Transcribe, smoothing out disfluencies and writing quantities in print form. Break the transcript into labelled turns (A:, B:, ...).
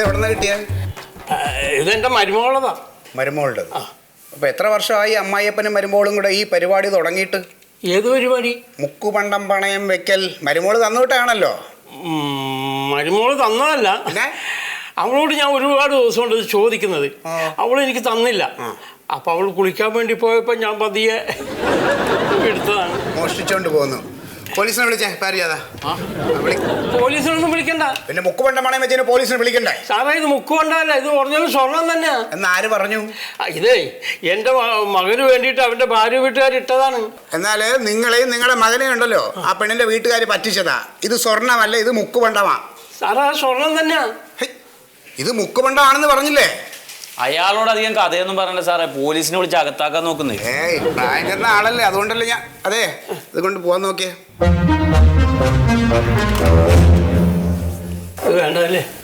A: എവിടെ നിന്ന് കിട്ടിയ?
B: ഇതെന്റെ മരുമകളതാ.
A: മരുമകളുടെ? അപ്പൊ എത്ര വർഷമായി അമ്മായിയപ്പനും മരുമോളും കൂടെ ഈ പരിപാടി തുടങ്ങിയിട്ട്?
B: ഏത് പരിപാടി?
A: മുക്കുപണ്ടം പണയം വെക്കൽ മരുമോള് തന്നുവിട്ടാണല്ലോ.
B: മരുമോള് തന്നതല്ല, അവളോട് ഞാൻ ഒരുപാട് ദിവസം കൊണ്ട് ഇത് ചോദിക്കുന്നത്. അവൾ എനിക്ക് തന്നില്ല. അപ്പൊ അവൾ കുളിക്കാൻ വേണ്ടി പോയപ്പോ ഞാൻ പതിയെ എടുത്തതാണ്.
A: മോഷ്ടിച്ചോണ്ട് പോകുന്നു. പോലീസിനെ വിളിച്ചേ?
B: പോലീസിനൊന്നും വിളിക്കണ്ട.
A: പിന്നെ മുക്കുപണ്ടം പണയം വെച്ചതിന് പോലീസിനെ വിളിക്കണ്ടേ?
B: സാറേ, ഇത് മുക്കുകൊണ്ടല്ല, ഇത് ഒറിജിനൽ സ്വർണം തന്നെയാ.
A: എന്ന് ആര് പറഞ്ഞു?
B: ഇതേ എന്റെ മകന് വേണ്ടിയിട്ട് അവന്റെ ഭാര്യ വീട്ടുകാർ ഇട്ടതാണ്.
A: എന്നാല് നിങ്ങളെയും നിങ്ങളുടെ മകനെയും ഉണ്ടല്ലോ ആ പെണ്ണിന്റെ വീട്ടുകാർ പറ്റിച്ചതാ. ഇത് സ്വർണ്ണമല്ല, ഇത് മുക്കുപണ്ടമാ.
B: സാറേ, ആ സ്വർണം തന്നെയാ.
A: ഇത് മുക്കുപണ്ടമാണെന്ന് പറഞ്ഞില്ലേ?
C: അയാളോട് അധികം കഥയൊന്നും പറഞ്ഞില്ല സാറേ, പോലീസിനെ വിളിച്ച് അകത്താക്കാൻ നോക്കുന്നേ.
A: പ്രായം ചെന്ന ആളല്ലേ, അതുകൊണ്ടല്ലേ ഞാൻ അതെ ഇത് കൊണ്ട് പോവാൻ നോക്കിയേ.
B: വേണ്ടതല്ലേ?